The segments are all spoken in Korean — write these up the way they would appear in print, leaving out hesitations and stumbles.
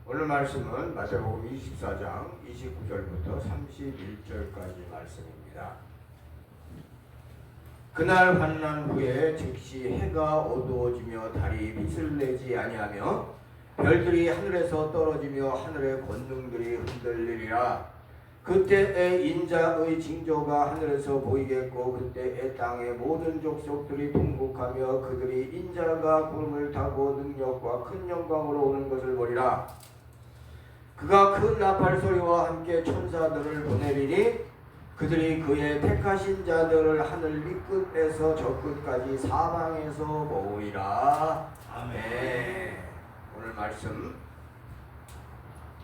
오늘 말씀은 마태복음 24장 29절부터 31절까지 말씀입니다. 그날 환난 후에 즉시 해가 어두워지며 달이 빛을 내지 아니하며 별들이 하늘에서 떨어지며 하늘의 권능들이 흔들리리라. 그때에 인자의 징조가 하늘에서 보이겠고 그때에 땅의 모든 족속들이 통곡하며 그들이 인자가 구름을 타고 능력과 큰 영광으로 오는 것을 보리라. 그가 큰 나팔 소리와 함께 천사들을 보내리니 그들이 그의 택하신 자들을 하늘 밑끝에서 저 끝까지 사방에서 모으리라. 아멘. 오늘 말씀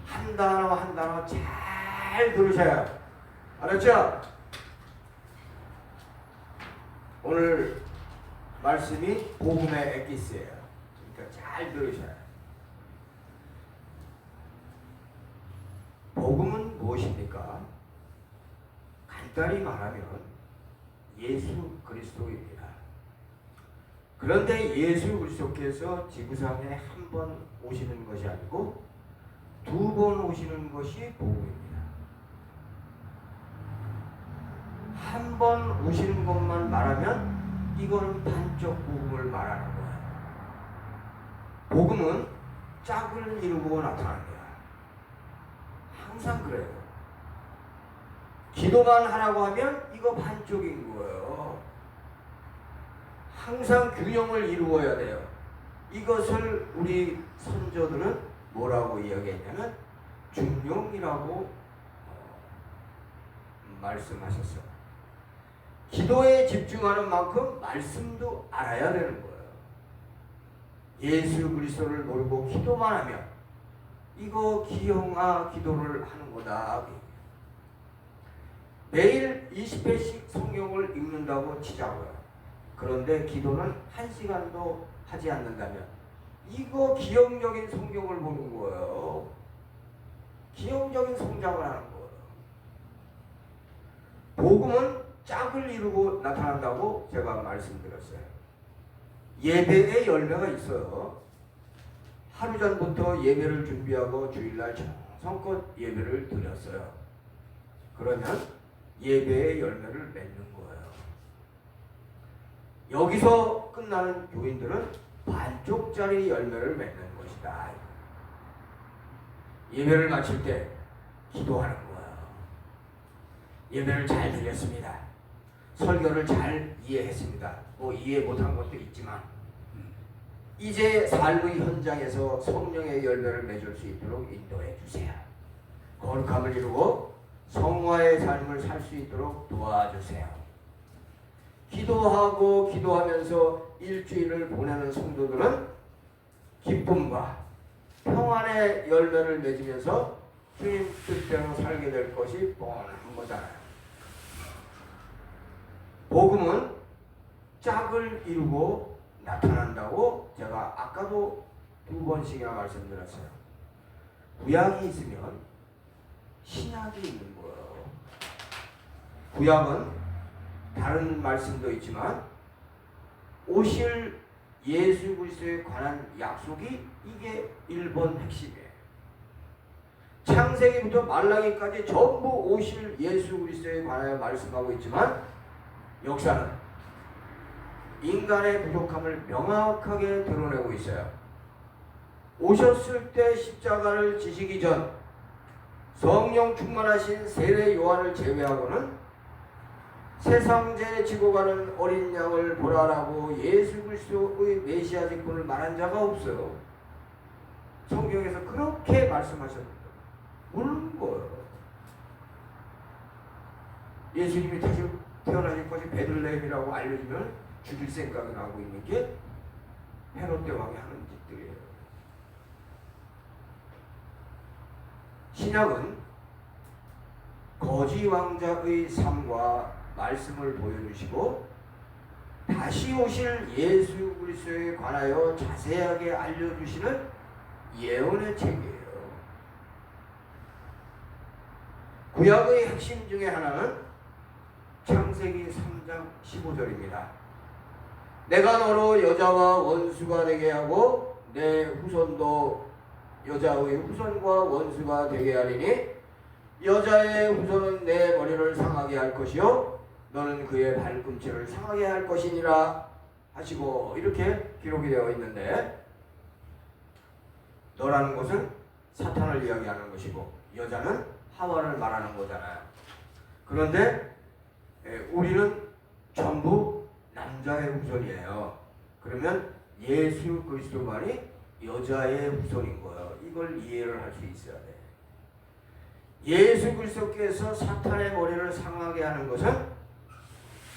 한 단어 한 단어 잘 들으셔야 알았죠? 오늘 말씀이 복음의 엑기스예요. 그러니까 잘 들으셔야. 복음은 무엇입니까? 간단히 말하면 예수 그리스도입니다. 그런데 예수 그리스도께서 지구상에 한 번 오시는 것이 아니고 두 번 오시는 것이 복음입니다. 한 번 오시는 것만 말하면 이거는 반쪽 복음을 말하는 거예요. 복음은 짝을 이루고 나타납니다. 항상 그래요. 기도만 하라고 하면 이거 반쪽인 거예요. 항상 균형을 이루어야 돼요. 이것을 우리 선조들은 뭐라고 이야기했냐면 중용이라고 말씀하셨어요. 기도에 집중하는 만큼 말씀도 알아야 되는 거예요. 예수 그리스도를 모르고 기도만 하면 이거 기형아 기도를 하는 거다. 매일 20회씩 성경을 읽는다고 치자고요. 그런데 기도는 1시간도 하지 않는다면 이거 기형적인 성경을 보는 거예요. 기형적인 성장을 하는 거예요. 복음은 짝을 이루고 나타난다고 제가 말씀드렸어요. 예배의 열매가 있어요. 하루 전부터 예배를 준비하고 주일날 정성껏 예배를 드렸어요. 그러면 예배의 열매를 맺는 거예요. 여기서 끝나는 교인들은 반쪽짜리 열매를 맺는 것이다. 예배를 마칠 때 기도하는 거예요. 예배를 잘 드렸습니다. 설교를 잘 이해했습니다. 뭐 이해 못한 것도 있지만 이제 삶의 현장에서 성령의 열매를 맺을 수 있도록 인도해 주세요. 거룩함을 이루고 성화의 삶을 살 수 있도록 도와주세요. 기도하고 기도하면서 일주일을 보내는 성도들은 기쁨과 평안의 열매를 맺으면서 주님 뜻대로 살게 될 것이 뻔한 거잖아요. 복음은 짝을 이루고 나타난다고 제가 아까도 2번씩이나 말씀드렸어요. 구약이 있으면 신약이 있는 거예요. 구약은 다른 말씀도 있지만 오실 예수 그리스도에 관한 약속이 이게 1번 핵심이에요. 창세기부터 말라기까지 전부 오실 예수 그리스도에 관하여 말씀하고 있지만 역사는 인간의 부족함을 명확하게 드러내고 있어요. 오셨을 때 십자가를 지시기 전 성령 충만하신 세례 요한을 제외하고는 세상죄 지고 가는 어린 양을 보라라고 예수 그리스도의 메시아 직분을 말한 자가 없어요. 성경에서 그렇게 말씀하셨는데 모르는 거예요. 예수님이 다시 태어나실 것이 베들레헴이라고 알려주면 죽일 생각이 나고 있는 게 헤롯 대왕이 하는 짓들이에요. 신약은 거지 왕자의 삶과 말씀을 보여주시고 다시 오실 예수 그리스도에 관하여 자세하게 알려주시는 예언의 책이에요. 구약의 핵심 중에 하나는 창세기 3장 15절입니다. 내가 너로 여자와 원수가 되게 하고 내 후손도 여자의 후손과 원수가 되게 하리니 여자의 후손은 내 머리를 상하게 할 것이요 너는 그의 발꿈치를 상하게 할 것이니라 하시고 이렇게 기록이 되어 있는데 너라는 것은 사탄을 이야기하는 것이고 여자는 하와를 말하는 거잖아요. 그런데 우리는 전부 남자의 후손이에요. 그러면 예수 그리스도만이 여자의 후손인 거예요. 이걸 이해를 할 수 있어야 돼. 예수 그리스도께서 사탄의 머리를 상하게 하는 것은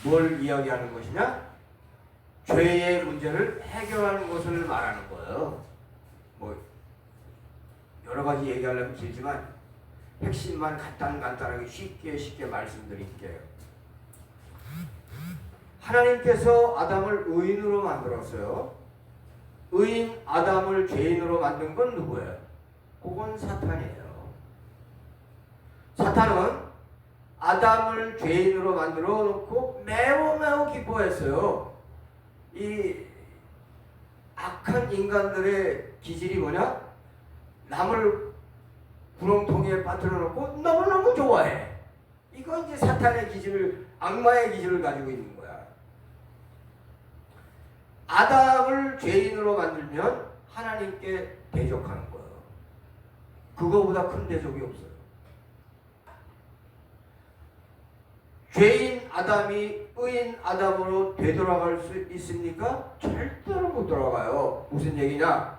뭘 이야기하는 것이냐? 죄의 문제를 해결하는 것을 말하는 거예요. 뭐 여러 가지 얘기하려면 길지만 핵심만 간단하게 쉽게 말씀드릴게요. 하나님께서 아담을 의인으로 만들었어요. 의인 아담을 죄인으로 만든 건 누구예요? 그건 사탄이에요. 사탄은 아담을 죄인으로 만들어 놓고 매우 기뻐했어요. 이 악한 인간들의 기질이 뭐냐? 남을 구렁텅이에 빠뜨려 놓고 너무너무 좋아해. 이거 이제 사탄의 기질을, 악마의 기질을 가지고 있는 거야. 아담을 죄인으로 만들면 하나님께 대적하는 거예요. 그거보다 큰 대적이 없어요. 죄인 아담이 의인 아담으로 되돌아갈 수 있습니까? 절대로 못 돌아가요. 무슨 얘기냐?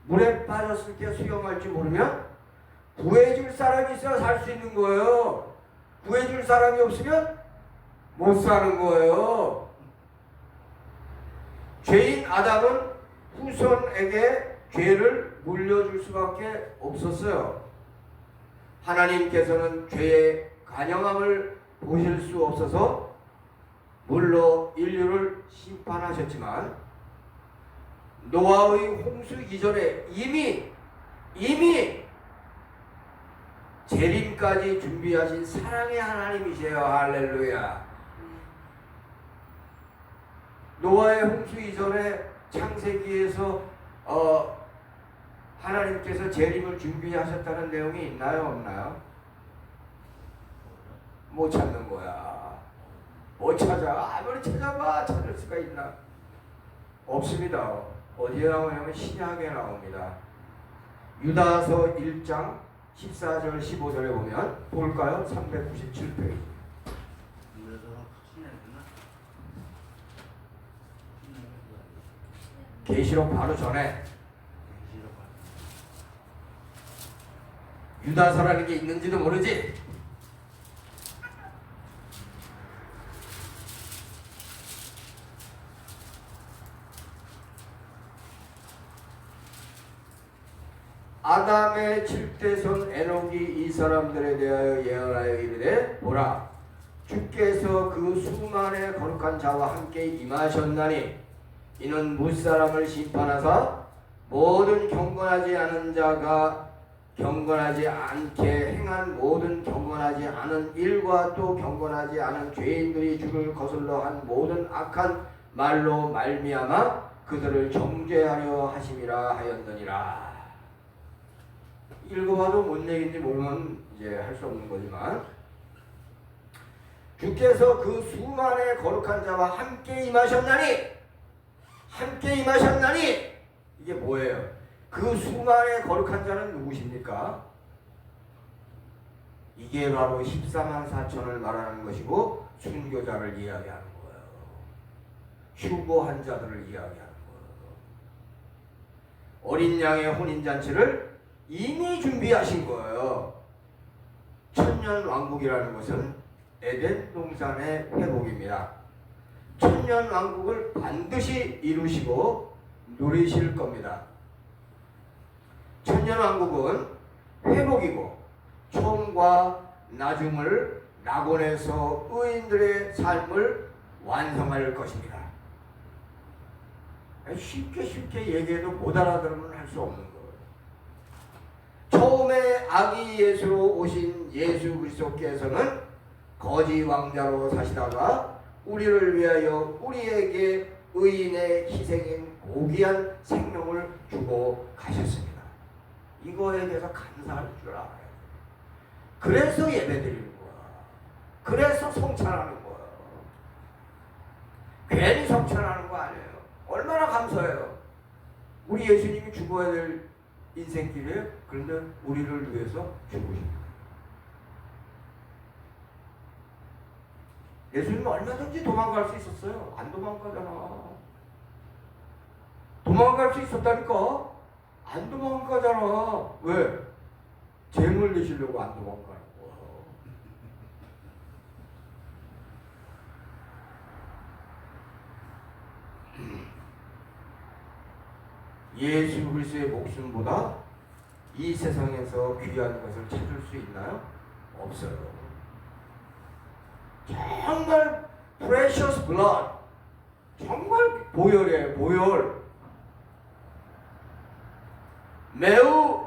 물에 빠졌을 때 수영할 줄 모르면 구해줄 사람이 있어야 살 수 있는 거예요. 구해줄 사람이 없으면 못 사는 거예요. 죄인 아담은 후손에게 죄를 물려줄 수밖에 없었어요. 하나님께서는 죄의 간영함을 보실 수 없어서 물로 인류를 심판하셨지만 노아의 홍수 이전에 이미 재림까지 준비하신 사랑의 하나님이세요. 할렐루야. 노아의 홍수 이전에 창세기에서 하나님께서 재림을 준비하셨다는 내용이 있나요? 없나요? 못 찾는 거야. 못 찾아. 아무리 찾아봐 찾을 수가 있나? 없습니다. 어디에 나오냐면 신약에 나옵니다. 유다서 1장 14절 15절에 보면 볼까요? 397페이지. 계시록 바로 전에 유다서라는 게 있는지도 모르지. 아담의 7대손 에녹이 이 사람들에 대하여 예언하여 이르되 보라 주께서 그 수만의 거룩한 자와 함께 임하셨나니 이는 무사람을 심판하사 모든 경건하지 않은 자가 경건하지 않게 행한 모든 경건하지 않은 일과 또 경건하지 않은 죄인들이 주를 거슬러 한 모든 악한 말로 말미암아 그들을 정죄하려 하심이라 하였느니라. 읽어봐도 뭔 얘기인지 모르면 이제 할 수 없는 거지만 주께서 그 수만의 거룩한 자와 함께 임하셨나니 이게 뭐예요? 그 수만의 거룩한 자는 누구십니까? 이게 바로 14만 4천을 말하는 것이고 순교자를 이야기하는 거예요. 휴거한 자들을 이야기하는 거예요. 어린 양의 혼인잔치를 이미 준비하신 거예요. 천년왕국이라는 것은 에덴 동산의 회복입니다. 천년왕국을 반드시 이루시고 누리실 겁니다. 천년왕국은 회복이고 처음과 나중을 낙원에서 의인들의 삶을 완성할 것입니다. 쉽게 얘기해도 못 알아들으면 할 수 없는 거예요. 처음에 아기 예수로 오신 예수 그리스도께서는 거지 왕자로 사시다가 우리를 위하여 우리에게 의인의 희생인 고귀한 생명을 주고 가셨습니다. 이거에 대해서 감사할 줄 알아요. 그래서 예배드리는 거야. 그래서 성찬하는 거야. 괜히 성찬하는 거 아니에요. 얼마나 감사해요. 우리 예수님이 죽어야 될 인생길이에요. 그런데 우리를 위해서 죽으십니다. 예수님은 얼마든지 도망갈 수 있었어요. 안 도망가잖아. 도망갈 수 있었다니까. 안 도망가잖아. 왜? 죄물 내시려고 안 도망가는 거야. 예수 그리스도의 목숨보다 이 세상에서 귀한 것을 찾을 수 있나요? 없어요. 정말 precious blood, 정말 보혈이에요. 보혈. 매우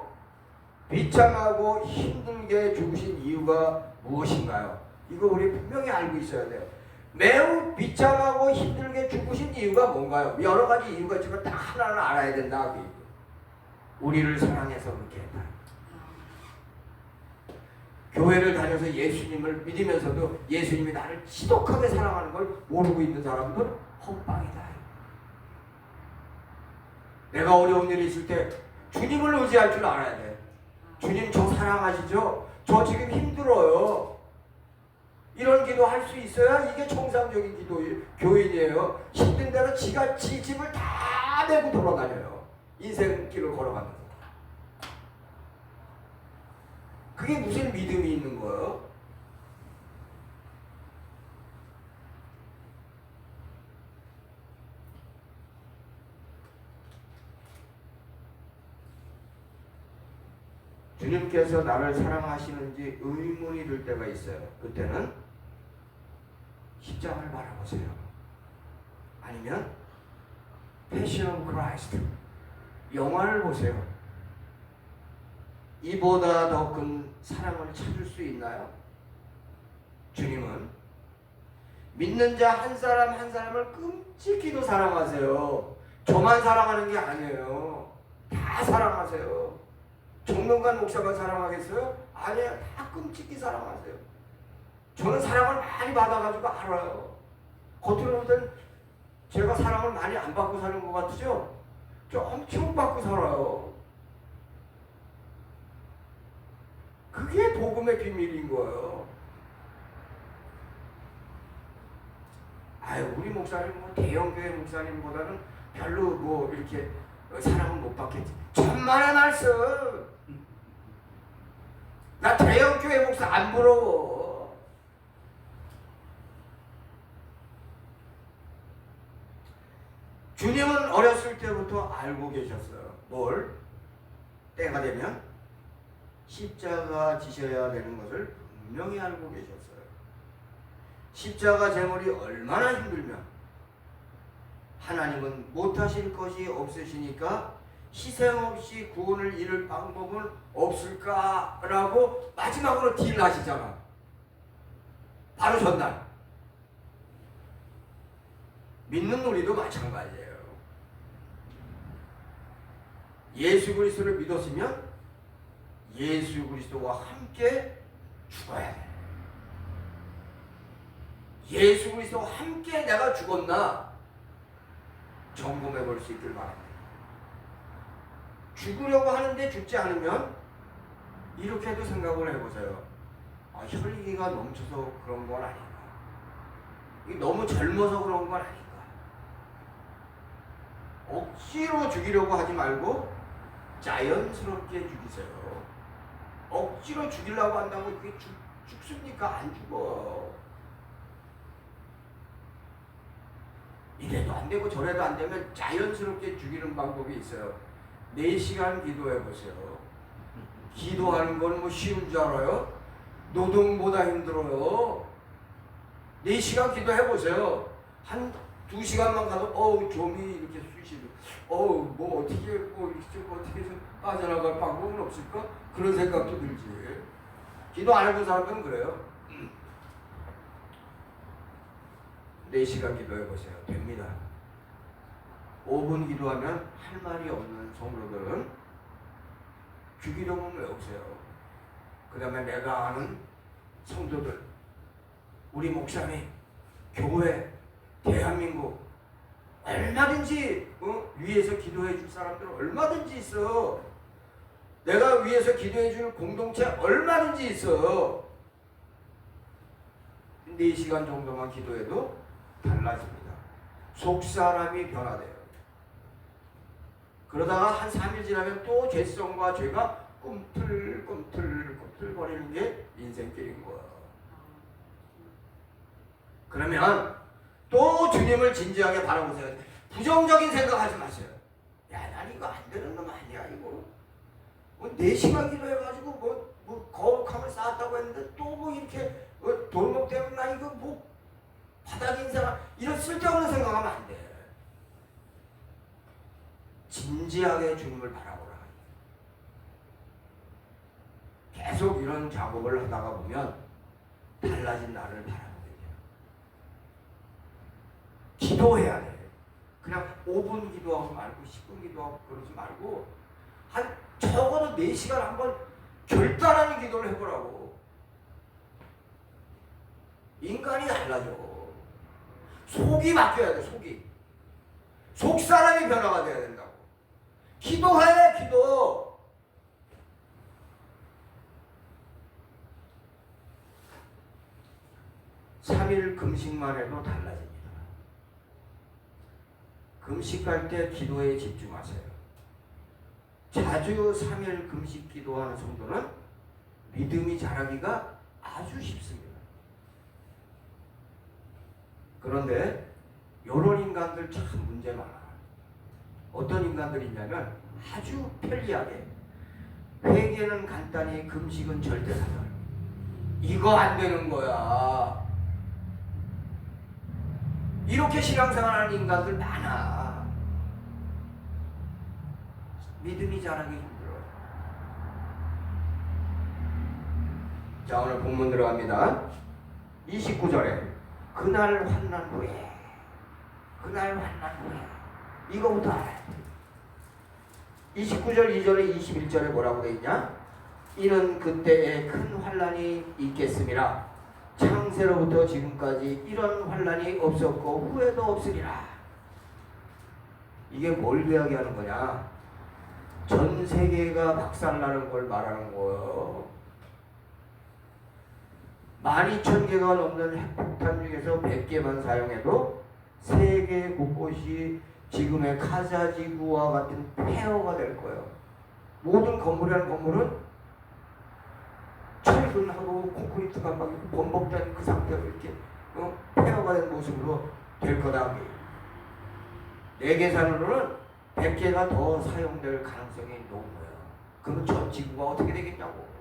비참하고 힘들게 죽으신 이유가 무엇인가요? 이거 우리 분명히 알고 있어야 돼요. 매우 비참하고 힘들게 죽으신 이유가 뭔가요? 여러 가지 이유가 있지만 딱 하나는 알아야 된다. 우리를 사랑해서 그렇게 했다. 교회를 다녀서 예수님을 믿으면서도 예수님이 나를 지독하게 사랑하는 걸 모르고 있는 사람들 헛방이다. 내가 어려운 일이 있을 때 주님을 의지할 줄 알아야 돼. 주님 저 사랑하시죠? 저 지금 힘들어요. 이런 기도 할 수 있어야 이게 정상적인 교인이에요. 힘든 대로 지가 지 집을 다 내고 돌아다녀요. 인생길을 걸어가면서. 그게 무슨 믿음이 있는 거예요? 주님께서 나를 사랑하시는지 의문이 들 때가 있어요. 그때는 십자가를 바라보세요. 아니면 Passion of Christ 영화를 보세요. 이보다 더 큰 사랑을 찾을 수 있나요? 주님은 믿는 자 한 사람 한 사람을 끔찍히도 사랑하세요. 저만 사랑하는 게 아니에요. 다 사랑하세요. 정명관 목사만 사랑하겠어요? 아니에요. 다 끔찍히 사랑하세요. 저는 사랑을 많이 받아가지고 알아요. 겉으로 볼 땐 제가 사랑을 많이 안 받고 사는 것 같으죠? 저 엄청 받고 살아요. 그게 복음의 비밀인 거예요. 아유, 우리 목사님 뭐 대형교회 목사님보다는 별로 뭐 이렇게 사랑을 못 받겠지. 천만의 말씀. 나 대형교회 목사 안 부러워. 주님은 어렸을 때부터 알고 계셨어요. 뭘? 때가 되면 십자가 지셔야 되는 것을 분명히 알고 계셨어요. 십자가 제물이 얼마나 힘들면 하나님은 못하실 것이 없으시니까 희생 없이 구원을 이룰 방법은 없을까라고 마지막으로 딜하시잖아. 바로 전날. 믿는 우리도 마찬가지예요. 예수 그리스도를 믿었으면 예수 그리스도와 함께 죽어야 돼. 예수 그리스도와 함께 내가 죽었나 점검해 볼 수 있길 바랍니다. 죽으려고 하는데 죽지 않으면 이렇게도 생각을 해보세요. 아, 혈기가 넘쳐서 그런 건 아닌가. 너무 젊어서 그런 건 아닌가. 억지로 죽이려고 하지 말고 자연스럽게 죽이세요. 억지로 죽이려고 한다고 그게 죽습니까? 안 죽어. 이래도 안 되고 저래도 안 되면 자연스럽게 죽이는 방법이 있어요. 4시간 기도해 보세요. 기도하는 건 뭐 쉬운 줄 알아요? 노동보다 힘들어요. 4시간 기도해 보세요. 한 2시간만 가도 좀이 이렇게 쑤시고 뭐 어떻게 좀 빠져나갈 방법은 없을까? 그런 생각도 들지. 기도 안 해본 사람들은 그래요. 4시간 기도해 보세요. 됩니다. 5분 기도하면 할 말이 없는 성도들은 주기도문 외우세요. 그 다음에 내가 아는 성도들, 우리 목사님, 교회, 대한민국 얼마든지 위에서 기도해 줄 사람들은 얼마든지 있어. 내가 위에서 기도해 줄 공동체 얼마든지 있어. 4시간 정도만 기도해도 달라집니다. 속사람이 변화돼요. 그러다가 한 3일 지나면 또 죄성과 죄가 꿈틀꿈틀거리는 게 인생길인 거야. 그러면 또 주님을 진지하게 바라보세요. 부정적인 생각하지 마세요. 야, 난 이거 안 되는 놈 아니야 이거. 4시간 기도해가지고 뭐 거룩함을 쌓았다고 했는데 또 뭐 이렇게 돌목 때문에 나 이거 뭐 바닥인 사람 이런 쓸데없는 생각하면 안 돼. 진지하게 주님을 바라보라. 계속 이런 작업을 하다가 보면 달라진 나를 바라보게 돼요. 기도해야 돼. 그냥 5분 기도하고 말고 10분 기도하고 그러지 말고 한 적어도 4시간 한번 결단하는 기도를 해보라고. 인간이 달라져. 속이 바뀌어야 돼. 속 사람이 변화가 돼야 된다고. 기도해. 기도. (3일) 금식만 해도 달라집니다. 금식할 때 기도에 집중하세요. 자주 3일 금식 기도하는 성도는 믿음이 자라기가 아주 쉽습니다. 그런데 이런 인간들 참 문제 많아. 어떤 인간들이 있냐면 아주 편리하게 회개는 간단히 금식은 절대사절. 이거 안 되는 거야. 이렇게 신앙생활하는 인간들 많아. 믿음이 자라기 힘들어요. 자, 오늘 본문 들어갑니다. 29절에 그날 환난 후에 이거부터 알아야 돼. 29절 2절에 21절에 뭐라고 돼 있냐? 이는 그때에 큰 환난이 있겠음이라. 창세로부터 지금까지 이런 환난이 없었고 후에도 없으리라. 이게 뭘 이야기하는 거냐? 전 세계가 박살나는 걸 말하는 거예요. 12,000개가 넘는 핵폭탄 중에서 100개만 사용해도 세계 곳곳이 지금의 카자지구와 같은 폐허가 될 거예요. 모든 건물이라는 건물은 철근하고 콘크리트가 막 번복된 그 상태로 이렇게 폐허가 된 모습으로 될 거다. 내 계산으로는 100개가 더 사용될 가능성이 높아요. 그러면 전 지구가 어떻게 되겠냐고.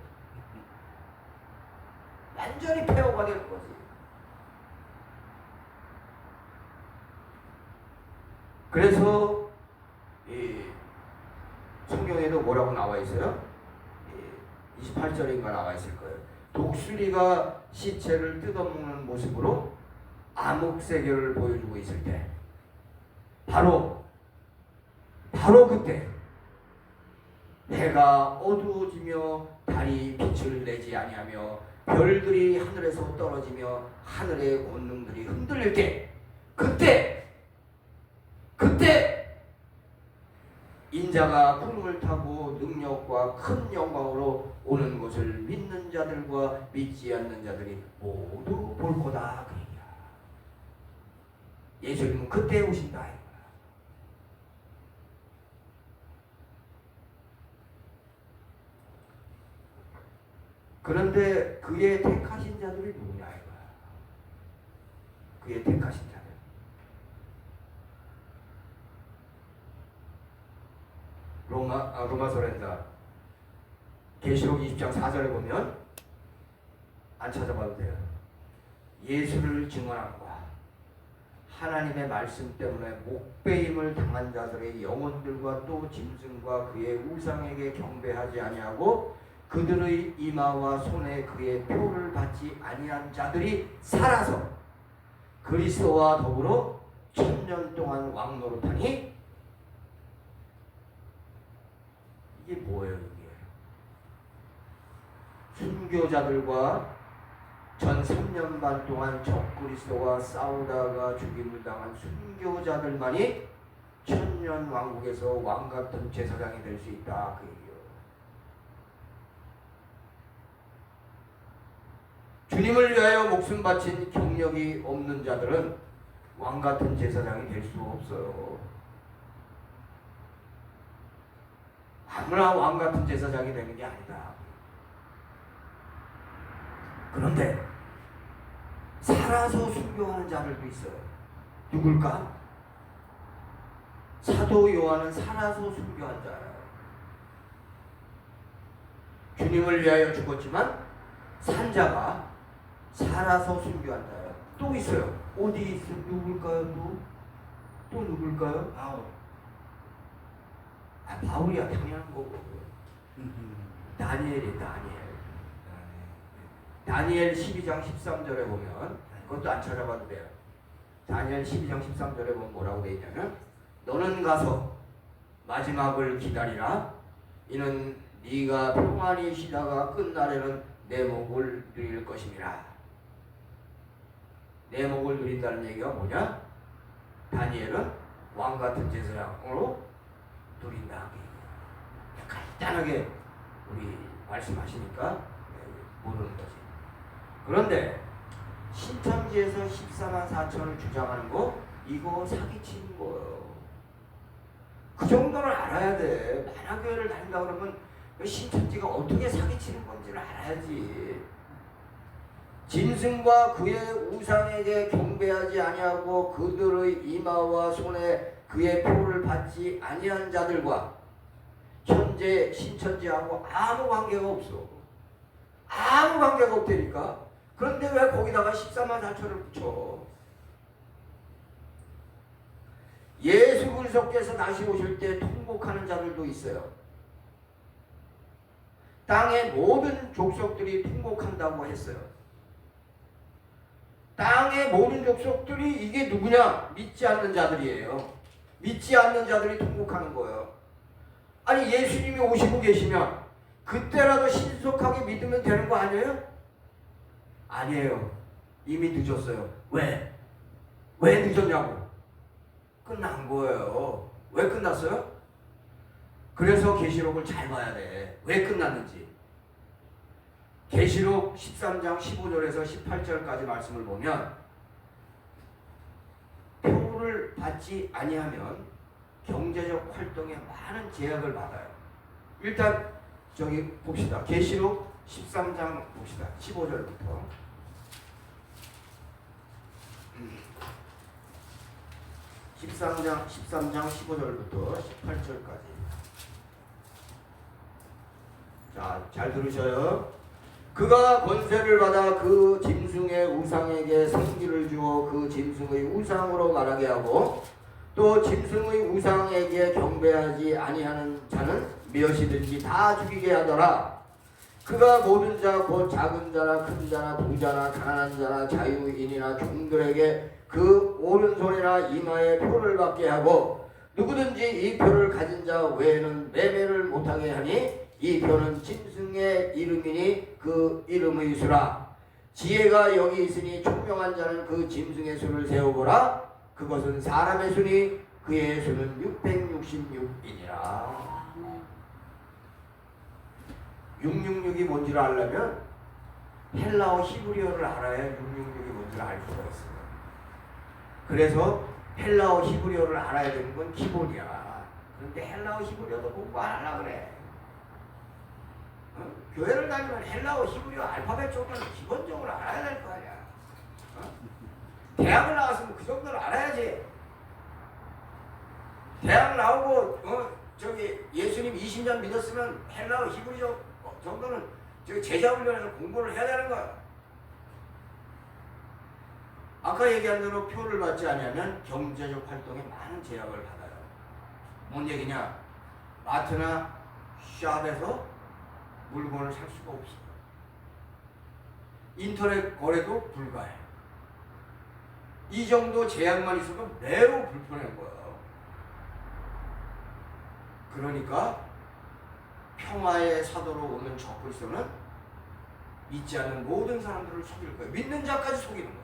완전히 폐허가 되는 거지. 그래서 이 성경에도 뭐라고 나와 있어요? 28절인가 나와 있을 거예요. 독수리가 시체를 뜯어먹는 모습으로 암흑세계를 보여주고 있을 때 바로 그때 해가 어두워지며 달이 빛을 내지 아니하며 별들이 하늘에서 떨어지며 하늘의 권능들이 흔들릴 때 그때 인자가 구름을 타고 능력과 큰 영광으로 오는 것을 믿는 자들과 믿지 않는 자들이 모두 볼 거다. 그 얘기야. 예수님은 그때 오신다. 그런데 그의 택하신 자들이 누구냐 이거야. 그의 택하신 자들. 로마서랜다 계시록 20장 4절에 보면 안 찾아봐도 돼요. 예수를 증언함과 하나님의 말씀 때문에 목배임을 당한 자들의 영혼들과 또 짐승과 그의 우상에게 경배하지 아니하고 그들의 이마와 손에 그의 표를 받지 아니한 자들이 살아서 그리스도와 더불어 1000년 동안 왕노릇하니. 이게 뭐예요? 이게 순교자들과 전 3년 반 동안 적그리스도와 싸우다가 죽임을 당한 순교자들만이 천년 왕국에서 왕 같은 제사장이 될 수 있다 그 얘기예요. 주님을 위하여 목숨 바친 경력이 없는 자들은 왕 같은 제사장이 될 수 없어요. 아무나 왕 같은 제사장이 되는 게 아니다. 그런데 살아서 순교하는 자들도 있어요. 누굴까? 사도 요한은 살아서 순교한 자예요. 주님을 위하여 죽었지만 산 자가 살아서 순교한 자예요. 또 있어요. 어디 있어? 누굴까요? 또 누굴까요? 바울이야 당연한 거고. 다니엘이 다니엘 12장 13절에 보면 그것도 안 찾아봐도 돼요. 다니엘 12장 13절에 보면 뭐라고 되어 있냐면 너는 가서 마지막을 기다리라. 이는 네가 평안히 쉬다가 끝날에는 내 목을 누릴 것임이라. 내 목을 누린다는 얘기가 뭐냐? 다니엘은 왕 같은 제사장으로 누린다. 간단하게 우리 말씀하시니까 모르는 거지. 그런데 신천지에서 14만 4천을 주장하는 거 이거 사기치는 거예요. 그 정도는 알아야 돼. 만화교회를 다닌다 그러면 신천지가 어떻게 사기치는 건지를 알아야지. 짐승과 그의 우상에게 경배하지 아니하고 그들의 이마와 손에 그의 표를 받지 아니한 자들과 현재 신천지하고 아무 관계가 없어. 아무 관계가 없다니까. 그런데 왜 거기다가 14만 4천을 붙여? 예수 그리스도께서 다시 오실 때 통곡하는 자들도 있어요. 땅의 모든 족속들이 통곡한다고 했어요. 땅의 모든 족속들이 이게 누구냐? 믿지 않는 자들이에요. 믿지 않는 자들이 통곡하는 거예요. 아니 예수님이 오시고 계시면 그때라도 신속하게 믿으면 되는 거 아니에요? 아니에요. 이미 늦었어요. 왜? 왜 늦었냐고? 끝난 거예요. 왜 끝났어요? 그래서 계시록을 잘 봐야 돼. 왜 끝났는지. 계시록 13장 15절에서 18절까지 말씀을 보면 표를 받지 아니하면 경제적 활동에 많은 제약을 받아요. 일단 저기 봅시다. 계시록 13장 봅시다. 15절부터 13장 15절부터 18절까지. 자, 잘 들으셔요. 그가 권세를 받아 그 짐승의 우상에게 생기를 주어 그 짐승의 우상으로 말하게 하고 또 짐승의 우상에게 경배하지 아니하는 자는 무엇이든지 다 죽이게 하더라. 그가 모든 자 곧 작은 자나 큰 자나 부자나 가난한 자나 자유인이나 종들에게 그 오른손이나 이마에 표를 받게 하고 누구든지 이 표를 가진 자 외에는 매매를 못하게 하니 이 표는 짐승의 이름이니 그 이름의 수라. 지혜가 여기 있으니 총명한 자는 그 짐승의 수를 세어보라. 그것은 사람의 수니 그의 수는 666이니라. 666이 뭔지를 알려면 헬라어 히브리어를 알아야 666이 뭔지를 알 수가 있어요. 그래서 헬라어 히브리어를 알아야 되는 건 기본이야. 그런데 헬라어 히브리어도 공부 안 하려고 그래. 교회를 다니면 헬라어 히브리어 알파벳 정도는 기본적으로 알아야 될 거 아니야. 대학을 나왔으면 그 정도는 알아야지. 대학 나오고 저기 예수님 20년 믿었으면 헬라어 히브리어 정도는 저기 제자훈련에서 공부를 해야 되는 거야. 아까 얘기한 대로 표를 받지 않으면 경제적 활동에 많은 제약을 받아요. 뭔 얘기냐? 마트나 샵에서 물건을 살 수가 없어. 인터넷 거래도 불가해. 이 정도 제약만 있어도 매우 불편한 거예요. 그러니까 평화의 사도로 오는 적그리스도는 믿지 않는 모든 사람들을 속일 거예요. 믿는 자까지 속이는 거예요.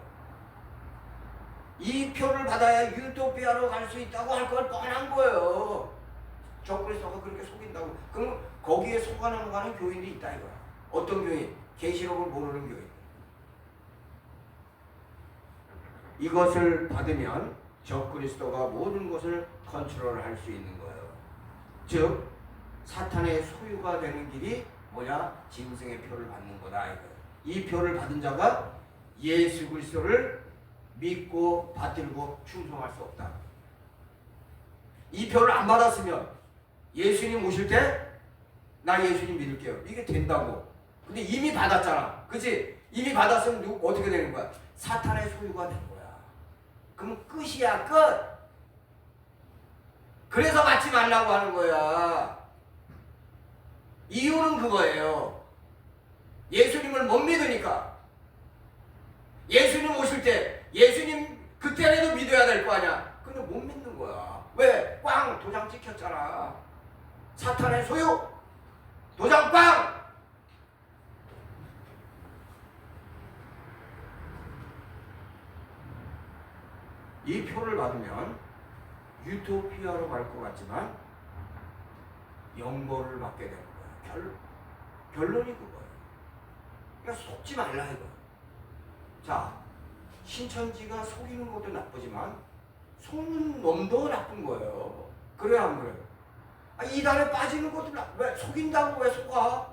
이 표를 받아야 유토피아로 갈 수 있다고 할 걸 뻔한 거예요. 적그리스도가 그렇게 속인다고. 그럼 거기에 속아넘어가는 교인들이 있다 이거야. 어떤 교인? 계시록을 모르는 교인. 이것을 받으면 적그리스도가 모든 것을 컨트롤할 수 있는 거예요. 즉 사탄의 소유가 되는 길이 뭐냐? 짐승의 표를 받는 거다 이거예요. 이 표를 받은 자가 예수 그리스도를 믿고 받들고 충성할 수 없다. 이 표를 안 받았으면 예수님 오실 때 나 예수님 믿을게요. 이게 된다고. 근데 이미 받았잖아. 그치? 이미 받았으면 어떻게 되는 거야? 사탄의 소유가 된 거야. 그럼 끝이야, 끝. 그래서 받지 말라고 하는 거야. 이유는 그거예요. 예수님을 못 믿으니까. 예수님 오실 때 예수님 그때라도 믿어야 될 거 아니야. 근데 못 믿는 거야. 왜? 꽝 도장 찍혔잖아. 사탄의 소유 도장 꽝. 이 표를 받으면 유토피아로 갈 것 같지만 영벌을 받게 되는 거야. 결론이 그거예요. 그러니까 속지 말라 이거. 자, 신천지가 속이는 것도 나쁘지만 속는 놈도 나쁜 거예요. 그래야 안 그래요? 이단에 빠지는 것도 왜 속인다고 왜 속아?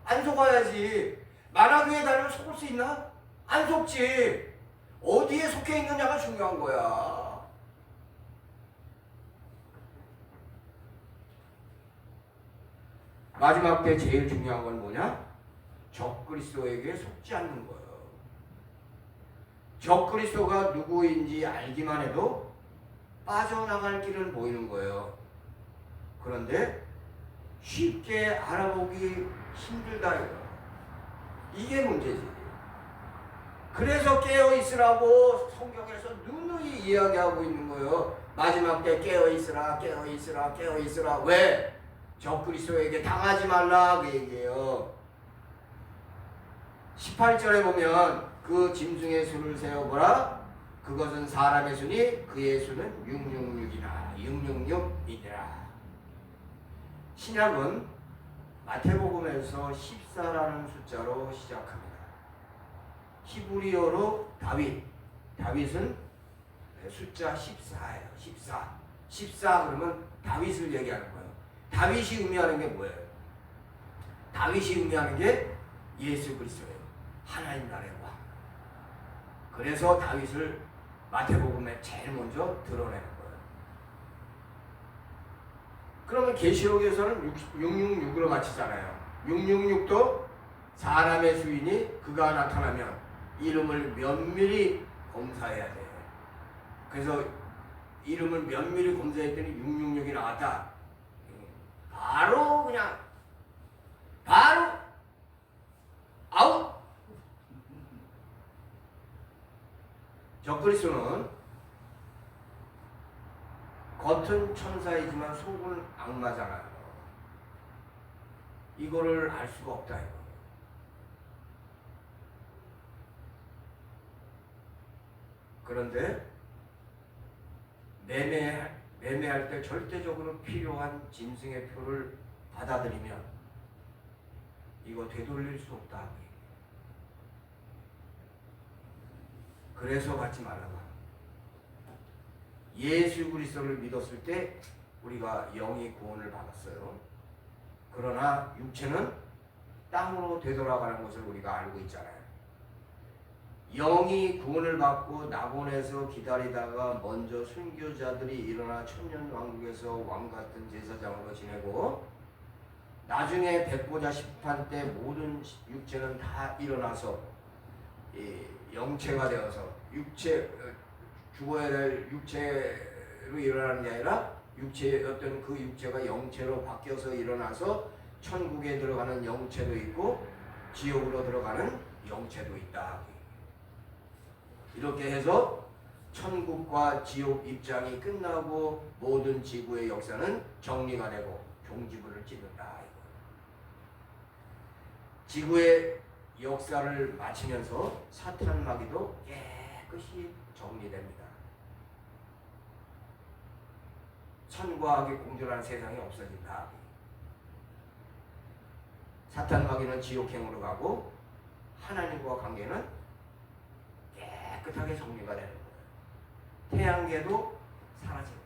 안 속아야지. 만화교회 다니면 속을 수 있나? 안 속지. 어디에 속해 있느냐가 중요한 거야. 마지막 때 제일 중요한 건 뭐냐? 적그리스도에게 속지 않는 거예요. 적그리스도가 누구인지 알기만 해도 빠져나갈 길은 보이는 거예요. 그런데 쉽게 알아보기 힘들다 이거. 이게 문제지. 그래서 깨어있으라고 성경에서 누누이 이야기하고 있는 거예요. 마지막 때 깨어있으라, 깨어있으라, 깨어있으라. 왜? 적그리스도에게 당하지 말라 그 얘기예요. 18절에 보면 그 짐승의 수를 세어보라. 그것은 사람의 수니 그의 수는 666이라. 666이니라. 신약은 마태복음에서 14라는 숫자로 시작합니다. 히브리어로 다윗. 다윗은 숫자 14예요. 14. 14 그러면 다윗을 얘기하는 거예요. 다윗이 의미하는 게 뭐예요? 다윗이 의미하는 게 예수 그리스도예요. 하나님 나라의 왕. 그래서 다윗을 마태복음에 제일 먼저 드러내는 거예요. 그러면 계시록에서는 666으로 마치잖아요. 666도 사람의 수인이 그가 나타나면 이름을 면밀히 검사해야 돼요. 그래서 이름을 면밀히 검사했더니 666이 나왔다. 바로 그냥 바로 아웃. 적그리스도는 겉은 천사이지만 속은 악마잖아요. 이거를 알 수가 없다 이거. 그런데 매매할 때 절대적으로 필요한 짐승의 표를 받아들이면 이거 되돌릴 수 없다. 그래서 받지 말라고. 예수 그리스도를 믿었을 때 우리가 영이 구원을 받았어요. 그러나 육체는 땅으로 되돌아가는 것을 우리가 알고 있잖아요. 영이 구원을 받고 낙원에서 기다리다가 먼저 순교자들이 일어나 천년왕국에서 왕같은 제사장으로 지내고 나중에 백보자 심판 때 모든 육체는 다 일어나서 영체가 되어서 죽어야 될 육체로 일어나는 게 아니라 어떤 그 육체가 영체로 바뀌어서 일어나서 천국에 들어가는 영체도 있고 지옥으로 들어가는 영체도 있다. 이렇게 해서 천국과 지옥 입장이 끝나고 모든 지구의 역사는 정리가 되고 종지부를 찍는다. 지구의 역사를 마치면서 사탄 마귀도 깨끗이 정리됩니다. 천과 악이 공존하는 세상이 없어진다. 사탄 마귀는 지옥행으로 가고 하나님과 관계는 깨끗하게 정리가 되는 거예요. 태양계도 사라지고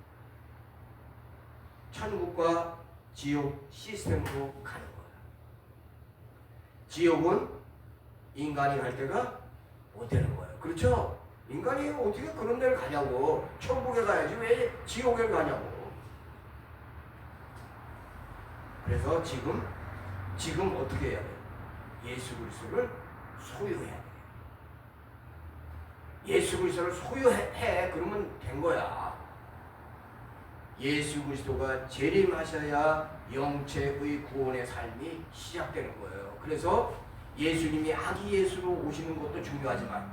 천국과 지옥 시스템으로 가는 거예요. 지옥은 인간이 갈 데가 못 되는 거예요. 그렇죠? 인간이 어떻게 그런 데를 가냐고. 천국에 가야지 왜 지옥에 가냐고. 그래서 지금 어떻게 해야 돼요? 예수 그리스도를 소유해야 돼요. 예수 그리스도를 소유해. 그러면 된 거야. 예수 그리스도가 재림하셔야 영체의 구원의 삶이 시작되는 거예요. 그래서 예수님이 아기 예수로 오시는 것도 중요하지만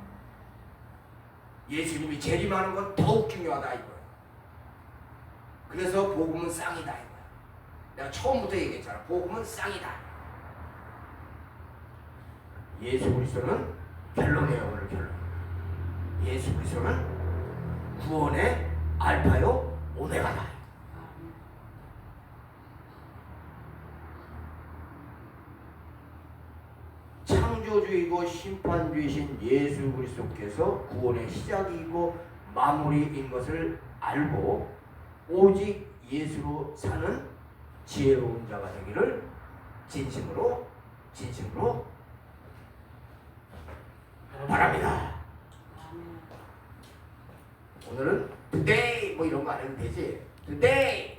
예수님이 재림하는 건 더욱 중요하다 이거예요. 그래서 복음은 쌍이다 이거예요. 내가 처음부터 얘기했잖아. 복음은 쌍이다. 예수 그리스도는 결론이에요. 오늘 결론. 예수 그리스도는 구원의 알파요 오메가다. 창조주이고 심판주이신 예수 그리스도께서 구원의 시작이고 마무리인 것을 알고 오직 예수로 사는 지혜로운 자가 되기를 진심으로 바랍니다. 오늘은 today 뭐 이런 거 안 해도 되지. today